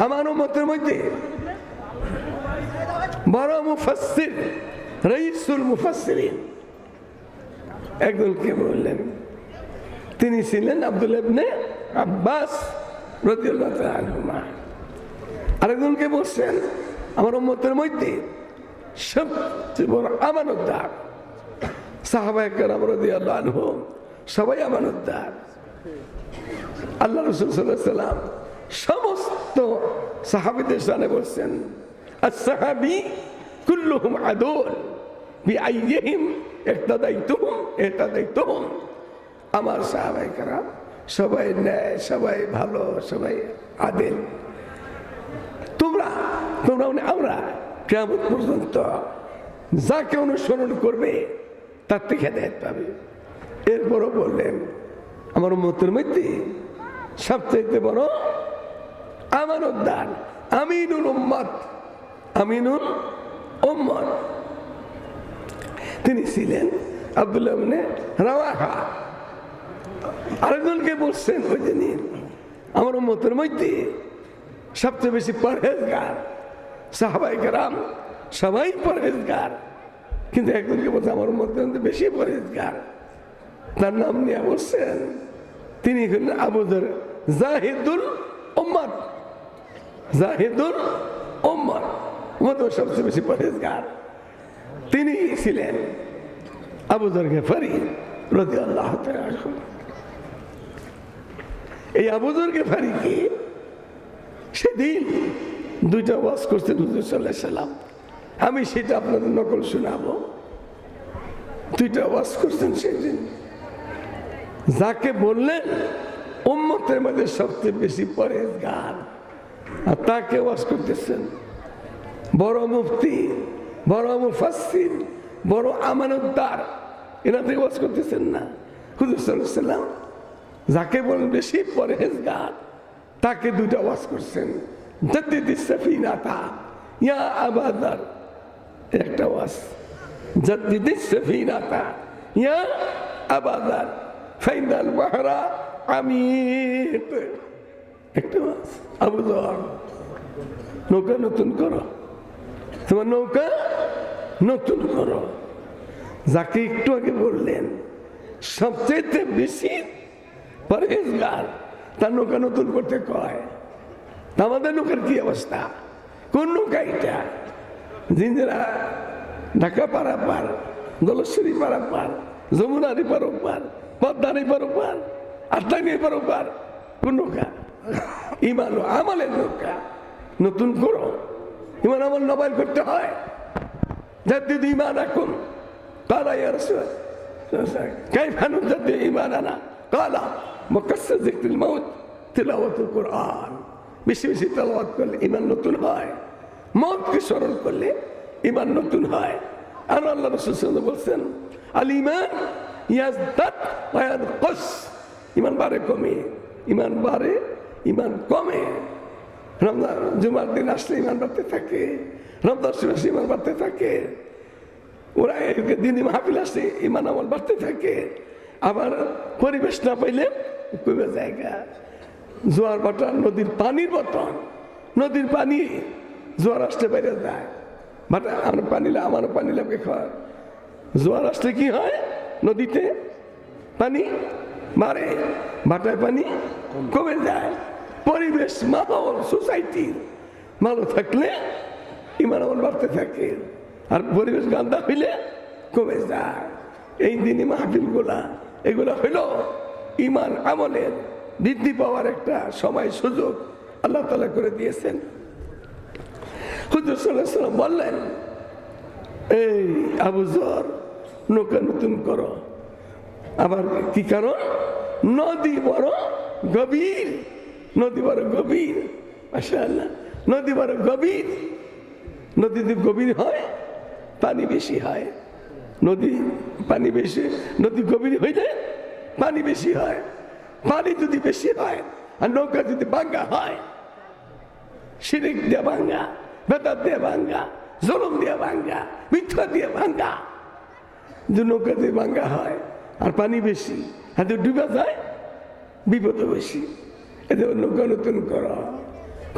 আমার উম্মতের মধ্যে বড় মুফাসসির, রাইসুল মুফাসসিরিন একজনকে বললেন, তিনি ছিলেন আব্দুল্লাহ ইবনে আব্বাস রাদিয়াল্লাহু তাআলা আনহুমা। আরেকজনকে বলছেন আমার উম্মতের মধ্যে সবচেয়ে বড় আমানতদার সাহাবায়ে কেরাম রাদিয়াল্লাহু আনহুম, সবাই আমানতদার। আল্লাহ রাসূল সাল্লাল্লাহু আলাইহি ওয়াসাল্লাম সমস্ত সাহাবীদের সামনে বলছেন, আস-সাহাবী কুল্লুহুম আদল বিআইয়িহিম ইহতাদাইতুহুম। আমার সাহাবায়ে কেরাম সবাই ন্যায়, সবাই ভালো, সবাই আদেল। তোমরা মানে আমরা কিয়ামত পর্যন্ত যাকে অনুসরণ করবে তার থেকে হেদায়েত পাবে। এরপরও বললেন আমার উম্মতের মধ্যে সবচেয়ে বড় আমানতদার আমিনুল উম্মত, আমিনুল উম্মত তিনি ছিলেন আব্দুল্লাহ ইবনে রাওয়াহা। আরেকজনকে বলছেন ওই দিন আমার উম্মতের মধ্যে সবচেয়ে বেশি পরহেজগার সাহাবায়ে কেরাম সবাই পরহেজগার, কিন্তু একজনকে বলছে আমার উম্মতের মধ্যে বেশি পরহেজগার, তার নাম নিয়ে বলছেন তিনি হলেন আবু যর জাহিদুল উম্মত। জাহিদুল উম্মত সবচেয়ে বেশি পরহেজগার তিনি ছিলেন আবু যর গিফারি রাদিয়াল্লাহু তাআলা আনহু। এই আবু যর গিফারিকে সেদিন দুইটা ওয়াজ করছেন হুজুর সাল্লাল্লাহু আলাইহি সাল্লাম, আমি সেটা আপনাদের নকল শোনাবো। দুইটা ওয়াজ করছেন সেদিন, যাকে বললেন উম্মতের মধ্যে সবচেয়ে বেশি পরহেজগার, আর তাকে ওয়াজ করতেছেন বড় মুফতি, বড় মুফাসসির, বড় আমানতদার, এনাদের ওয়াজ করতেছেন না। হুজুর সাল্লাল্লাহু আলাইহি সাল্লাম যাকে বলেন বেশি পরহেজগার তাকে দুইটা ওয়াজ করছেন, জাদ্দিদিস সাফিনাতা ইয়া আবু যর, একটা ওয়াজ জাদ্দিদিস সাফিনাতা ইয়া আবু যর ফাইনাল বাহরা আমিক, একটা ওয়াজ আবু যর নৌকা নতুন করো, তোমার নৌকা নতুন করো। যাকে একটু আগে বললেন সবচেয়ে বেশি পরহেজগার তার নৌকা নতুন করতে কয়। আমাদের নৌকার কি অবস্থা? কোন নৌকা এটা? জিঞ্জিরা ঢাকা পারাপার, দোলেশ্বরী পারাপার, যমুনারি পারাপার, পদ্মারি পারাপার, আত্মানি পারাপার, কোন নৌকা? ইমান ও আমলের নৌকা নতুন করো। ইমান আমল নবায়ন করতে হয়। জাদ্দিদু ঈমানাকুম ক্বালা ইয়া রাসূল কাইফা নুজাদ্দিদু ঈমানানা ক্বালা মুকাসসাস যিকরুল মাউত তিলাওয়াতুল কুরআন। বেশি বেশি তেলাওয়াত করলে ঈমান নতুন হয়, মওতকে স্মরণ করলে ঈমান নতুন হয়। আর আল্লাহ রাসূল সাল্লাল্লাহু আলাইহি ওয়াসাল্লাম বলেন আল ঈমান ইয়াজদাদ ওয়া ইয়ানকুস, ঈমান বাড়ে কমে, ঈমান বাড়ে ঈমান কমে। রমজান জুমার দিন আসলে ঈমান বাড়তে থাকে, রমজান মাসে ঈমান বাড়তে থাকে, ওরা দিনে মাহফিল আসলে ঈমান আমল বাড়তে থাকে। আবার পরিবেশ না পাইলে কমে জায়গা। জোয়ার বাটা নদীর পানির মতন, নদীর পানি জোয়ার আসতে বাইরে যায়, বাট আমার পানি লাগে খাওয়ার। জোয়ার আসলে কি হয়? নদীতে পানি বাড়ে, বাটায় পানি কমে যায়। পরিবেশ মাহল সোসাইটির ভালো থাকলে ঈমান আমল বাড়তে থাকে, আর পরিবেশ গান্দা হইলে কমে যায়। এই দিনই মাহফিল গুলা এগুলা হইল ঈমান আমলের বৃদ্ধি পাওয়ার একটা সময় সুযোগ আল্লাহ তাআলা করে দিয়েছেন। হুজুর সাল্লাল্লাহু আলাইহি ওয়াসাল্লাম বললেন এই আবু যর নৌকা নতুন করো। আবার কি কারণ? নদী বড় গভীর, নদী বড় গভীর, মাশাআল্লাহ, নদী বড় গভীর। নদী যদি গভীর হয় পানি বেশি হয়, নদী পানি বেশি, নদী গভীর হইলে পানি বেশি হয়। পানি যদি বেশি হয় আর নৌকা যদি ভাঙ্গা হয়, শিরিক দিয়ে ভাঙ্গা, বেদাত দিয়ে ভাঙ্গা, জুলুম দিয়ে ভাঙ্গা, মিথ্যা দিয়ে ভাঙ্গা, যদি নৌকা দিয়ে ভাঙ্গা হয় আর পানি বেশি আর যদি ডুবে যায় বিপদ বেশি। এদের নৌকা নতুন করো।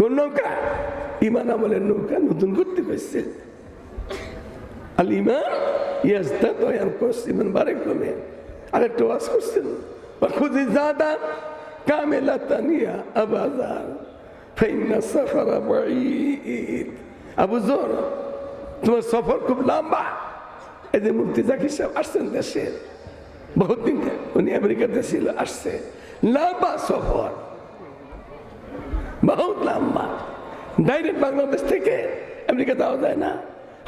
কোন নৌকা? ইমান আমলের নৌকা নতুন করতে হয়েছে। আল ইমান ইয়াজদাদু ওয়া ইয়ানকুস, ইমান বাড়ে কমে। আরেকটা ওয়াজ করছেন, খুদি জাদা কামিলাতান ইয়া আবা যার ফাইন্না সাফারা বাঈদ। আবু যর, তোমার সফর খুব লম্বা। এই যে মুফতি জাকির সাহেব আসছেন দেশে, বহুত দিন উনি আমেরিকাতে ছিল, আসছে, লম্বা সফর, বহুত লম্বা। ডাইরেক্ট বাংলাদেশ থেকে আমেরিকা যাওয়া যায় না,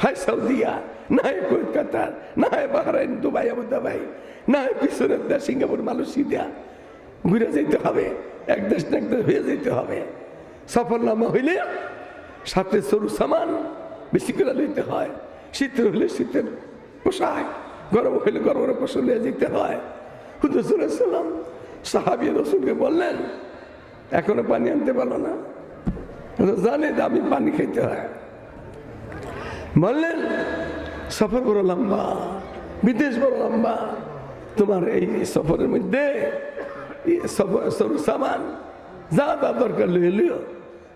হয় সৌদিয়া, না হয় কুয়েত কাতার, না হয় বাহরাইন, দুবাই, আবুধাবি, না হয় পিছনের দেশ সিঙ্গাপুর, মালয়েশিয়া, ঘুরে যেতে হবে। এক দেশ না এক দেশ হয়ে যেতে হবে। সফর লম্বা হইলে সাথে সরু সামান বেশি করে লইতে হয়। শীতের হইলে শীতের পোশাক, গরম হইলে গরমের পোশাক নিয়ে যেতে হয়। হুজুর সাল্লাম সাহাবী রাসূলকে বললেন, এখনো পানি আনতে পারলো না, জানে আমি পানি খাইতে হয়। বললেন, সফর বড় লম্বা, বিদেশ বড় লম্বা, তোমার এই সফরের মধ্যে সরু সামান যা যা দরকার লইয়ে লিও।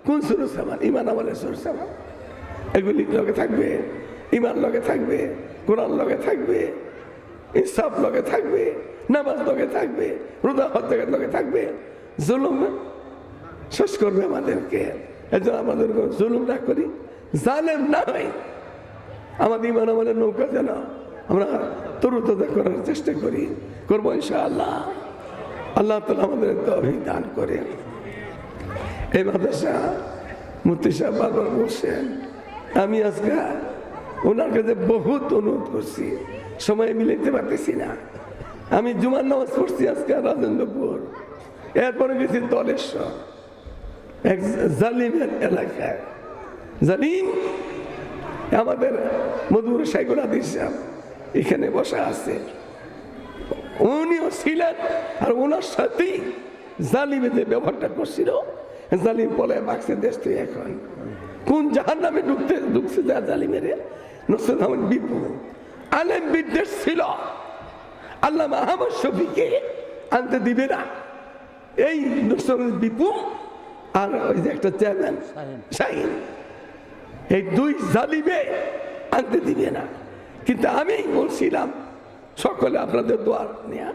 কোন সরু সামান? ইমান আমলের সরু সামান। এগুলি লগে থাকবে, ইমান লগে থাকবে, কোরআন লগে থাকবে, ইনসাফ লগে থাকবে, নামাজ লগে থাকবে, রোজা হজ লগে থাকবে। জুলুম শেষ করবে আমাদেরকে। এজন্য আমাদের জুলুম না করি, জালেম না হয়। আমাদের ইমান আমলের নৌকা যেন আমরা তরুতাজা করার চেষ্টা করি, করবো ইনশাআল্লাহ। আল্লাহ তাআলা আমাদের তৌফিক দান করে। এই মাদ্রাসা মুফতি সাহেব বারবার বলছেন, আমি আজকে ওনার কাছে বহুত অনুরোধ করছি, সময় মিলাইতে পারতেছি না। আমি জুমার নামাজ পড়ছি আজকে রাজেন্দ্রপুর, এরপরে গেছি দলেশ্বর, এক জালিমের এলাকায়। জালিম আমাদের মধুর সাইকুল হাদিস সাহেব এখানে বসা আছে, উনিও ছিলেন। আর ওনার সাথেই জালিমে যে ব্যবহারটা করছিল, জালিম পলায় বাক্সে দেশ থেকে এখন কোন জাহান নামে ঢুকছে যা জালিমেরে। নসরুল আহমদ বিপু আলেম বিদ্বেষ ছিল, আল্লামা আহমদ শফিকে আনতে দিবে না। এই নসরুল বিপু আর ওই যে একটা চেয়ারম্যান শাহিন, এই দুই জালিমে আনতে দিবে না। কিন্তু আমি বলছিলাম সকলে আপনাদের দোয়ার নিয়ে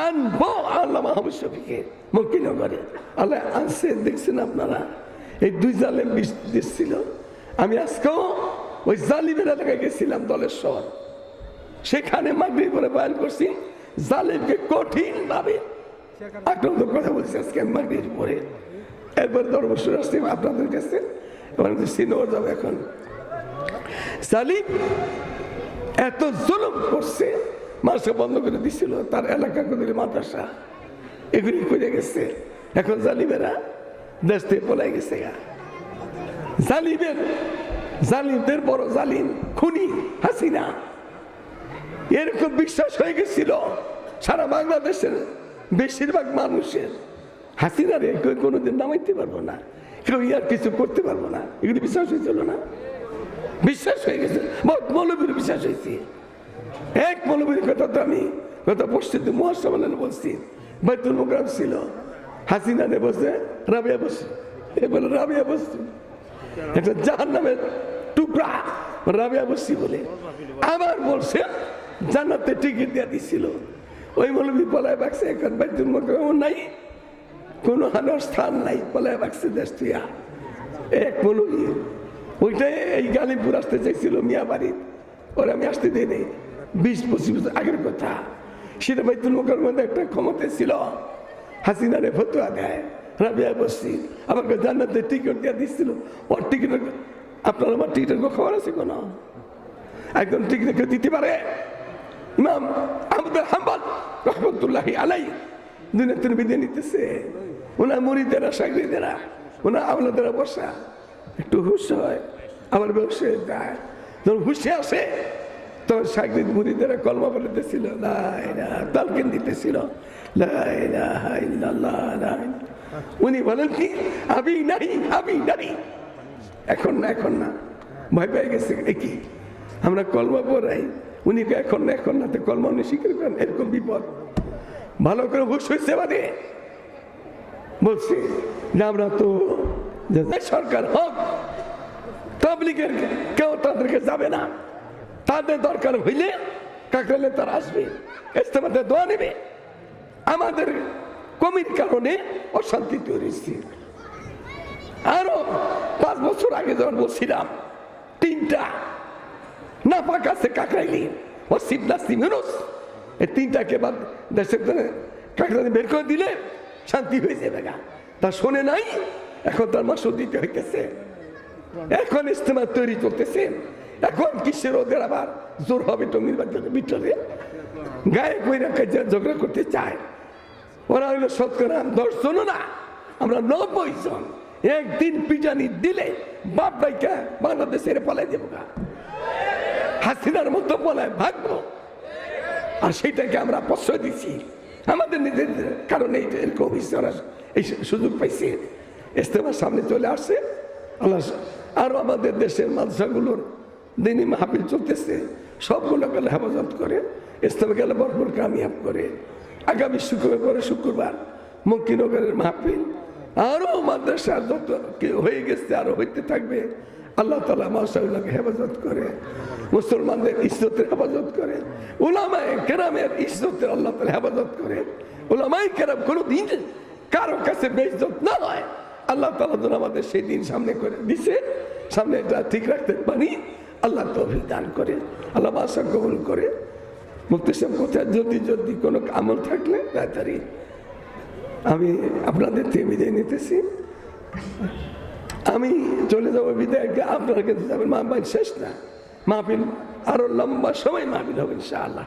আনবো আল্লামা আহমদ শফিকে মকিনগরে। আল্লাহ আনছে, দেখছেন আপনারা, এই দুই জালিম বিষ ছিল। আমি আজকেও ওই জালিমের এলাকায় গেছিলাম দলেশ্বর, সেখানে মাগরিব পরে বয়ান করছি, জালিমকে কঠিন ভাবে আক্রান্ত কথা বলছি আজকে মাগরিব পরে। এরপর দরবসুর আসছি আপনাদের কাছে, সিনোর যাবো এখন। জালিম এত জুলুম করছে, মাদ্রাসা বন্ধ করে দিছিল, তার এলাকা করে মাদ্রাসা এগুলি করে গেছে। এখন জালিমেরা দেশ থেকে পলাই গেছে। জালিমদের বড় জালিম খুনি হাসিনা, এরকম বিশ্বাস হয়ে গেছিল সারা বাংলাদেশের বেশিরভাগ মানুষের, হাসিনা রে কেউ কোনোদিন নামাইতে পারবো না, কেউ আর কিছু করতে পারবো না, এগুলি বিশ্বাস হয়েছিল না? বিশ্বাস হয়ে গেছে, বহুত মৌলবীর বিশ্বাস হয়েছে। এক মৌলবীর কথা তো আমি গত পশ্চিম মহাসম্মেলনে বলছি, বাইতুল মুকাররম ছিল, হাসিনা নে বসে রাবিয়া বসে, এ বলে রাবিয়া বসছি, একটা জাহান্নামের টুকরা রাবিয়া বসছি বলে আবার বলছে জান্নাতে টিকিট দিয়ে দিছিল। ওই মৌলবী পলায় বাকছে, এখন বাইতুল মুকাররম নাই, কোনো হানার স্থান নাই, পলায় বাকছে দেশ তুইয়া। এক মৌলবী ওইটাই এই গালিমপুর আসতে চাইছিল মিয়া বাড়ির, ওরা আমি আসতে দিই নেই, 20-25 বছর আগের কথা। সেটা বাইতুল মুকাররমের একটা ক্ষমতা ছিল, হাসিনারে ফতোয়া দেয়, রাবিয়া বসছি আবার জান্নাতে টিকিট দিয়ে দিচ্ছিল। ওর টিকিট আপনার আমার টিকিটের খবর আছে কোন? একজন টিকিট দিতে পারে? ইমাম আহমদ হাম্বল রহমতুল্লাহি আলাইহি দুনিয়া থেকে বিদায় নিতেছে, ওনার মুরিদেরা শাগরিদেরা ওনার আওলাদেরা বসা, একটু হুশ হয় আবার বসে যায়। যখন হুশে আসে তখন শাগরিদ মুরিদেরা কলমা বলে দিতেছিল, লা ইলাহা, তালকিন দিতেছিল, লা ইলাহা ইল্লাল্লাহ, লা ইলাহা। উনি বলেন কি, আমি নাই, আমি নাই, এখন না, এখন না, ভয় পেয়ে গেছে। কি আমরা কলমা পড়াই, উনি এখন না, এখন না, তো কলমা উনি স্বীকার করেন, এরকম বিপদ। ভালো করে হুশ হয়েছে মানে বলছে যে আমরা তো যে সরকার হোক, তাবলীগের কেউ তাদেরকে যাবে না, তাদের দরকার হইলে কাকরাইলে তারা আসবে, ইজতেমাতে দোয়া নেবে। আমাদের কমির কারণে অশান্তি তৈরি হচ্ছে। আরো 5 বছর আগে যখন বলছিলাম 3টা নাপাক আছে কাকরাইলে, ওসিফ নাসিম ইউনুস, এই 3টাকে বাদ দেশের কাকরাইলে বের করে দিলে শান্তি হয়ে যাবে না। তা শোনে নাই, এখন তার মাসুদ দিতে হইতেছে, এখন ইজতেমা তৈরি চলতেছে। এখন কিসের ওদের আবার জোর হবে টঙ্গির বাজারের ভিতরে, গায়ে কইরা কাজে ঝগড়া করতে চায়। ওরা হইলো শতকরা 10 জন না, আমরা 90 জন। একদিন পিটানি দিলে বাপ ভাইকা বাংলাদেশের পালাই যাবো, হাসিনার মতো পালায় ভাগবো। আর সেইটাকে আমরা প্রশ্রয় দিচ্ছি আমাদের নিজেদের কারণে। এরকম এই সুযোগ পাইছে, ইজতেমার সামনে চলে আসছে। আল্লাহ আরো আমাদের দেশের মাদ্রাসাগুলোর দিনই মাহফিল চলতেছে, সবগুলোকে হেফাজত করে, ইজতেমা গেলে ভরপুর কামিয়াব করে। আগামী শুক্রবার মক্কিনগরের মাহফিল, আরো মাদ্রাসা যত হয়ে গেছে আরো হইতে থাকবে। আল্লাহ তাআলা মাদ্রাসাগুলোকে হেফাজত করে, মুসলমানদের ইজ্জতের হেফাজত করে, উলামায়ে কেরামের ইজ্জতের আল্লাহ তাআলা হেফাজত করে। উলামায়ে কেরাম কোনোদিন কারো কাছে বেইজ্জত না হয়, আল্লাহ তাআলা যেন আমাদের সেই দিন সামনে করে দিছে, সামনে এটা ঠিক রাখতে পারি। আল্লাহ তৌফিক দান করে, আল্লাহ মাদ্রাসা কবুল করে। মুফতি সাহেব কোথায় যদি কোনো আমল থাকলে তাড়াতাড়ি আমি আপনাদের থেকে বিদায় নিতেছি। আমি চলে যাবো বিদায়, আপনারা কিন্তু যাবেন। মাহফিল শেষ না, মাহফিল আরো লম্বা সময় মাহফিল হবে ইনশাআল্লাহ।